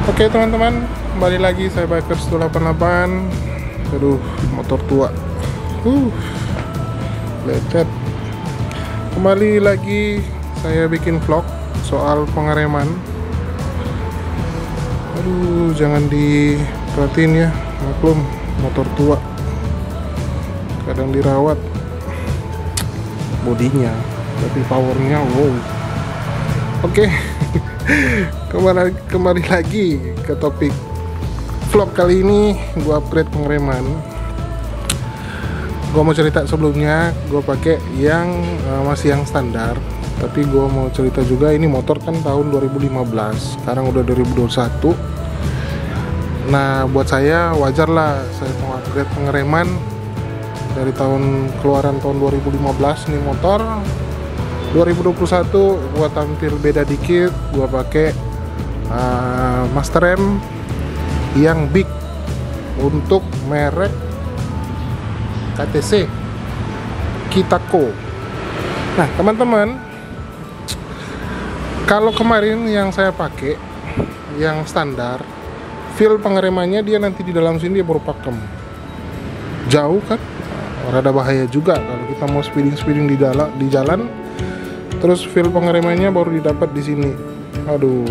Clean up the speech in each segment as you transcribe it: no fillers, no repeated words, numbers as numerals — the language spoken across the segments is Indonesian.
Oke teman-teman, kembali lagi saya Bikers 288. Aduh, motor tua. Lecet. Kembali lagi saya bikin vlog soal pengereman. Aduh, jangan diperhatiin ya, maklum motor tua. Kadang dirawat bodinya, tapi powernya wow. Oke. Kembali lagi ke topik vlog kali ini. Gue upgrade pengereman. Gue mau cerita sebelumnya gue pakai yang masih yang standar, tapi gue mau cerita juga ini motor kan tahun 2015, sekarang udah 2021. Nah buat saya wajar lah saya mau upgrade pengereman dari tahun keluaran tahun 2015. Nih motor 2021 gua tampil beda dikit, gua pakai master rem yang big untuk merek KTC Kitako. Nah teman-teman, kalau kemarin yang saya pakai yang standar, feel pengeremannya dia nanti di dalam sini dia baru pakem, jauh kan, rada bahaya juga kalau kita mau speeding di jalan. Terus feel pengeremannya baru didapat di sini. Aduh,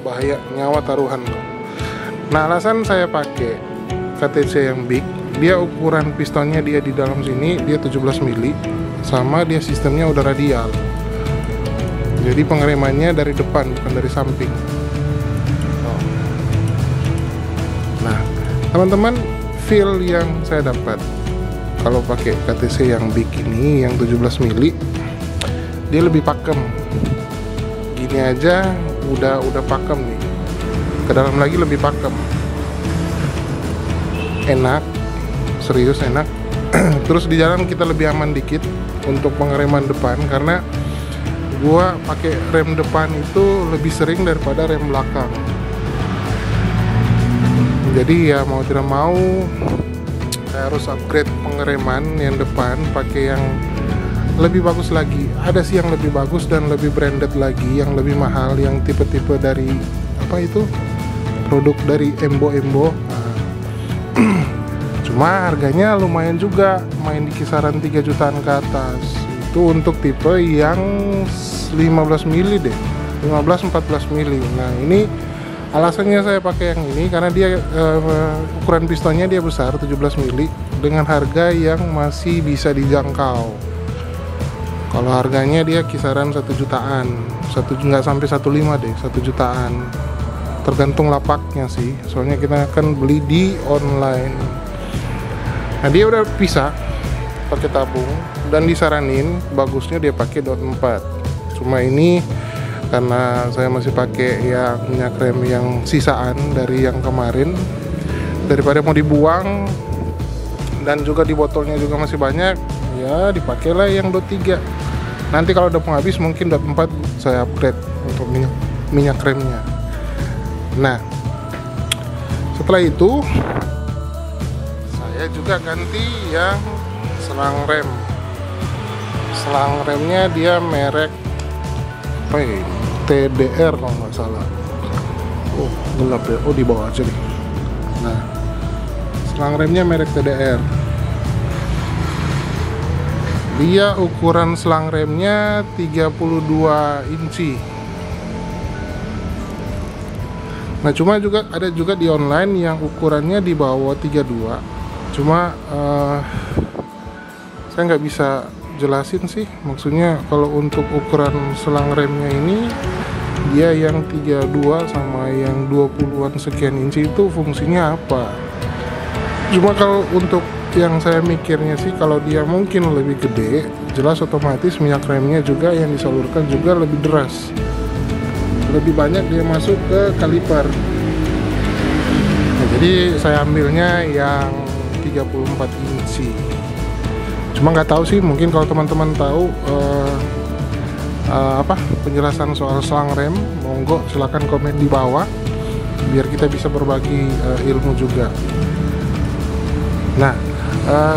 bahaya, nyawa taruhan. Nah, alasan saya pakai KTC yang big, dia ukuran pistonnya dia di dalam sini dia 17 mili, sama dia sistemnya udah radial. Jadi pengeremannya dari depan bukan dari samping. Nah, teman-teman, feel yang saya dapat kalau pakai KTC yang big ini yang 17 mili, dia lebih pakem. Gini aja udah pakem nih, ke dalam lagi lebih pakem. Enak, serius enak. Terus di jalan kita lebih aman dikit untuk pengereman depan, karena gua pakai rem depan itu lebih sering daripada rem belakang. Jadi ya mau tidak mau saya harus upgrade pengereman yang depan pakai yang lebih bagus lagi. Ada sih yang lebih bagus dan lebih branded lagi, yang lebih mahal, yang tipe-tipe dari apa itu, produk dari Embo. Nah, cuma harganya lumayan juga, main di kisaran 3 jutaan ke atas. Itu untuk tipe yang 15 mili deh, 15-14 mili. Nah ini alasannya saya pakai yang ini karena dia ukuran pistonnya dia besar 17 mili dengan harga yang masih bisa dijangkau. Kalau harganya dia kisaran 1 jutaan, nggak sampai 1,5 deh, 1 jutaan. Tergantung lapaknya sih, soalnya kita akan beli di online. Nah dia udah bisa pakai tabung dan disaranin bagusnya dia pakai dot 4. Cuma ini karena saya masih pakai yang minyak rem yang sisaan dari yang kemarin, daripada mau dibuang dan juga di botolnya juga masih banyak, ya dipakailah yang dot 3. Nanti kalau udah mau habis mungkin dot 4 saya upgrade untuk minyak remnya. Nah setelah itu saya juga ganti yang selang rem. Selang remnya dia merek apa ya, TDR kalau nggak salah. Oh gelap ya, oh di bawah aja nih. Nah selang remnya merek TDR. Dia ukuran selang remnya 32 inci. Nah cuma juga ada juga di online yang ukurannya di bawah 32. Cuma saya nggak bisa jelasin sih, maksudnya kalau untuk ukuran selang remnya ini dia yang 32 sama yang 20-an sekian inci itu fungsinya apa. Cuma kalau untuk yang saya mikirnya sih, kalau dia mungkin lebih gede, jelas otomatis minyak remnya juga yang disalurkan juga lebih deras, lebih banyak dia masuk ke kaliper. Nah, jadi saya ambilnya yang 34 inci. Cuma nggak tahu sih, mungkin kalau teman-teman tahu apa penjelasan soal selang rem, monggo silakan komen di bawah biar kita bisa berbagi ilmu juga. Nah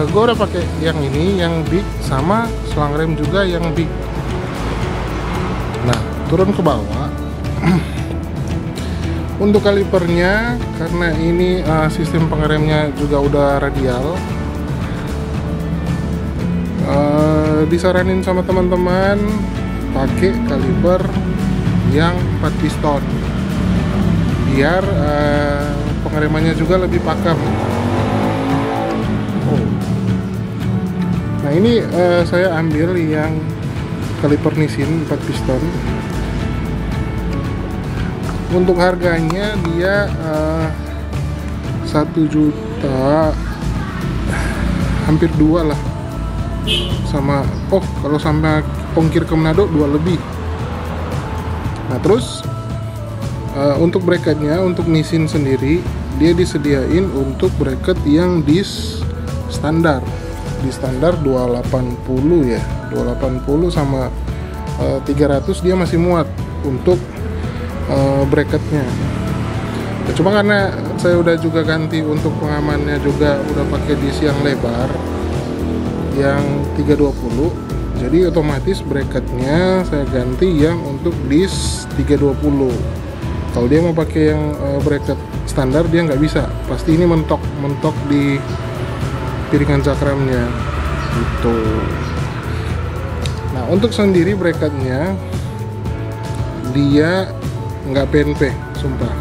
gue udah pakai yang ini yang big sama selang rem juga yang big. Nah turun ke bawah Untuk kalipernya, karena ini sistem pengeremnya juga udah radial, disaranin sama teman-teman pakai kaliper yang 4 piston biar pengeremannya juga lebih pakem. Nah ini saya ambil yang kaliper Nissin 4 piston. Untuk harganya dia 1 juta hampir 2 lah, sama kalau sampai ongkir ke Manado 2 lebih. Nah terus untuk bracketnya, untuk Nissin sendiri dia disediain untuk bracket yang dis standar, di standar 280 ya, 280 sama 300 dia masih muat untuk bracketnya. Cuma karena saya udah juga ganti untuk pengamannya, juga udah pakai disk yang lebar yang 320, jadi otomatis bracketnya saya ganti yang untuk disk 320. Kalau dia mau pakai yang bracket standar dia nggak bisa, pasti ini mentok di piringan cakramnya gitu. Nah untuk sendiri bracketnya dia nggak PNP, sumpah.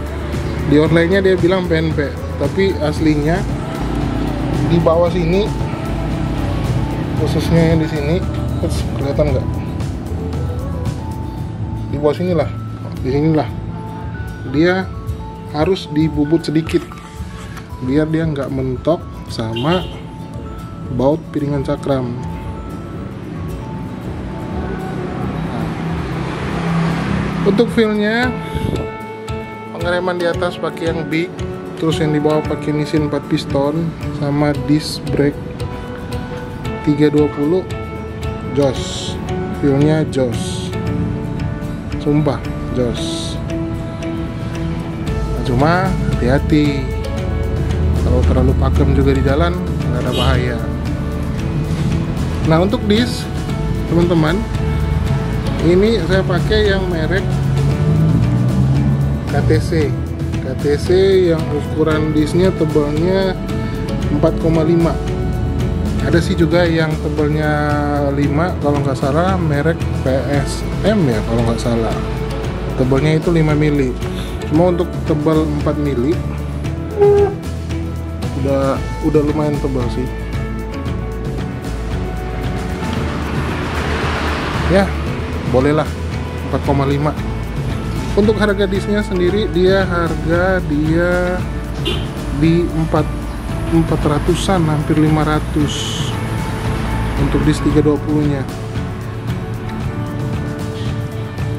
Di online-nya dia bilang PNP, tapi aslinya di bawah sini, khususnya yang di sini, kelihatan nggak? Di bawah sinilah, di sinilah dia harus dibubut sedikit biar dia nggak mentok sama baut piringan cakram. Untuk feelnya, pengereman di atas pakai yang big, terus yang di bawah pakai Nissin 4 piston sama disc brake 320, jos. Feelnya jos, sumpah jos. Nah, cuma hati-hati, kalau terlalu pakem juga di jalan nggak ada bahaya. Nah untuk disc teman-teman, ini saya pakai yang merek KTC yang ukuran disknya tebalnya 4,5. Ada sih juga yang tebalnya 5 kalau nggak salah, merek PSM ya kalau nggak salah, tebalnya itu 5 mili. Cuma untuk tebal 4 mili udah lumayan tebal sih ya, bolehlah 4,5. Untuk harga disknya sendiri dia di 400-an, hampir 500 untuk disk 320 nya.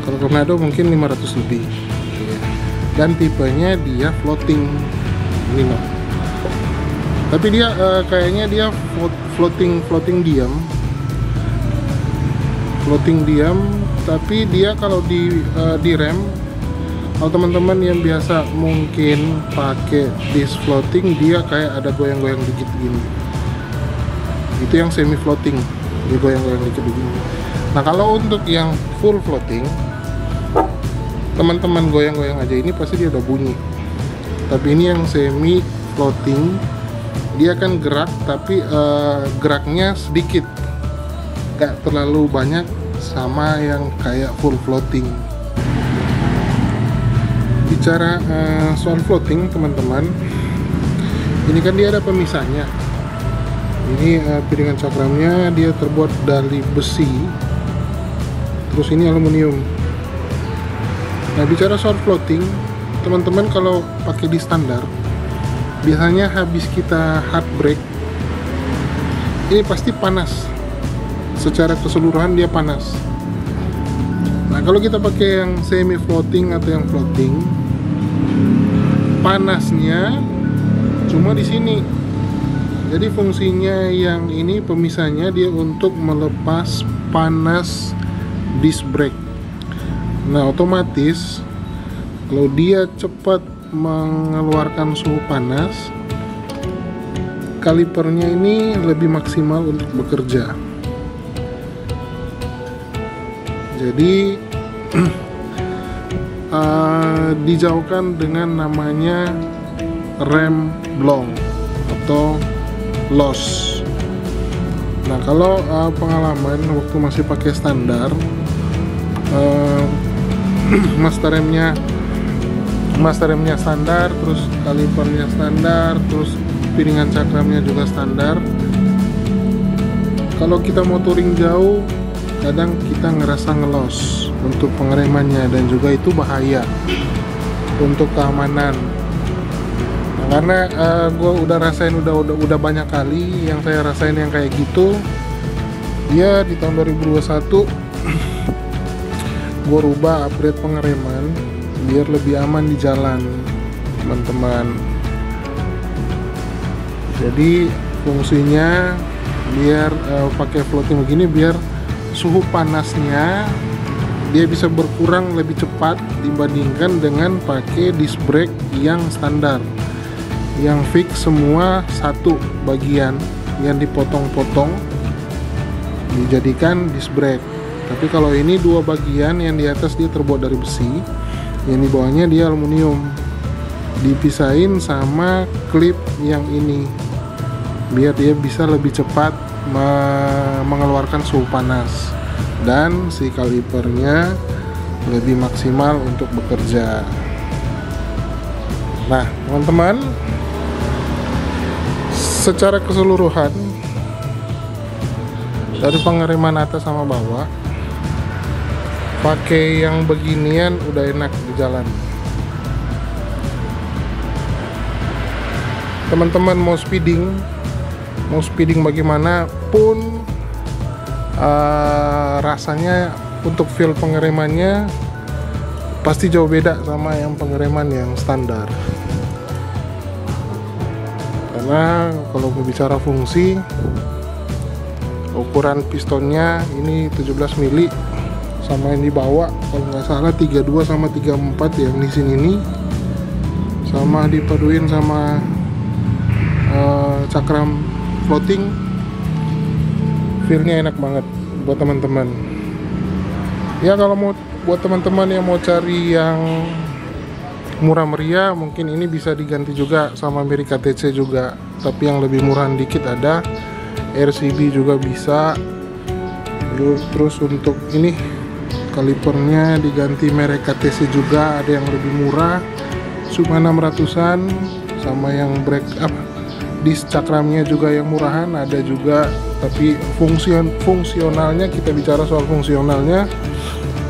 Kalau Tornado mungkin 500 lebih. Dan tipenya dia floating ini loh. Tapi dia kayaknya dia floating diam, tapi dia kalau di rem, kalau teman-teman yang biasa mungkin pakai disc floating, dia kayak ada goyang-goyang dikit gini. Itu yang semi floating, dia goyang-goyang dikit begini. Nah kalau untuk yang full floating, teman-teman goyang-goyang aja ini pasti dia udah bunyi. Tapi ini yang semi floating, dia kan gerak, tapi geraknya sedikit, gak terlalu banyak sama yang kayak full floating. Bicara soal floating teman-teman, ini kan dia ada pemisahnya. Ini piringan cakramnya dia terbuat dari besi, terus ini aluminium. Nah bicara soal floating teman-teman, kalau pakai di standar biasanya habis kita hard brake ini pasti panas, secara keseluruhan dia panas. Nah kalau kita pakai yang semi floating atau yang floating, panasnya cuma di sini. Jadi fungsinya yang ini pemisahnya dia untuk melepas panas disc brake. Nah otomatis kalau dia cepat mengeluarkan suhu panas, kalipernya ini lebih maksimal untuk bekerja. Jadi dijauhkan dengan namanya rem blong atau loss. Nah, kalau pengalaman waktu masih pakai standar, master remnya standar, terus kalipernya standar, terus piringan cakramnya juga standar. Kalau kita mau touring jauh, kadang kita ngerasa ngelos untuk pengeremannya, dan juga itu bahaya untuk keamanan. Nah, karena gue udah rasain udah banyak kali yang saya rasain yang kayak gitu. Dia di tahun 2021 gue rubah upgrade pengereman biar lebih aman di jalan, teman-teman. Jadi fungsinya biar pakai floating begini, biar suhu panasnya dia bisa berkurang lebih cepat dibandingkan dengan pakai disc brake yang standar, yang fix semua satu bagian yang dipotong-potong dijadikan disc brake. Tapi kalau ini dua bagian, yang di atas dia terbuat dari besi, yang di bawahnya dia aluminium, dipisahin sama klip yang ini biar dia bisa lebih cepat mengeluarkan suhu panas, dan si kalipernya lebih maksimal untuk bekerja. Nah, teman-teman, secara keseluruhan dari pengereman atas sama bawah, pakai yang beginian udah enak di jalan. Teman-teman mau speeding bagaimana pun, rasanya untuk feel pengeremannya pasti jauh beda sama yang pengereman yang standar. Karena kalau berbicara fungsi, ukuran pistonnya ini 17 mili, sama yang dibawa kalau nggak salah 32 sama 34 yang di sini ini, sama dipaduin sama cakram floating, feelnya enak banget buat teman-teman. Ya, kalau mau buat teman-teman yang mau cari yang murah meriah, mungkin ini bisa diganti juga sama America TC juga, tapi yang lebih murah dikit ada RCB juga bisa. Terus untuk ini kalipernya diganti merek KTC juga, ada yang lebih murah cuma 600-an, sama yang brake disc cakramnya juga yang murahan ada juga. Tapi fungsionalnya, kita bicara soal fungsionalnya,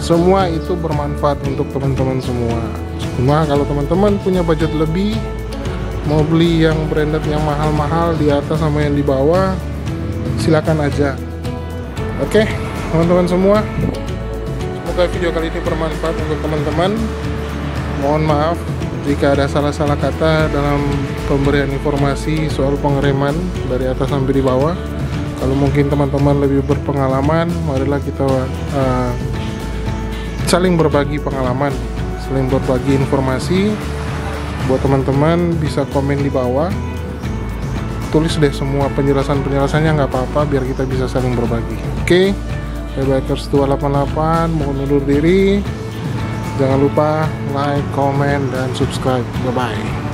semua itu bermanfaat untuk teman-teman semua. Cuma kalau teman-teman punya budget lebih, mau beli yang branded yang mahal-mahal di atas sama yang di bawah, silakan aja. Oke, teman-teman semua, semoga video kali ini bermanfaat untuk teman-teman. Mohon maaf jika ada salah-salah kata dalam pemberian informasi soal pengereman dari atas sampai di bawah. Kalau mungkin teman-teman lebih berpengalaman, marilah kita saling berbagi pengalaman, saling berbagi informasi. Buat teman-teman bisa komen di bawah, tulis deh semua penjelasannya, nggak apa-apa, biar kita bisa saling berbagi. Oke, Bikers 288 mohon undur diri. Jangan lupa like, comment, dan subscribe. Bye-bye.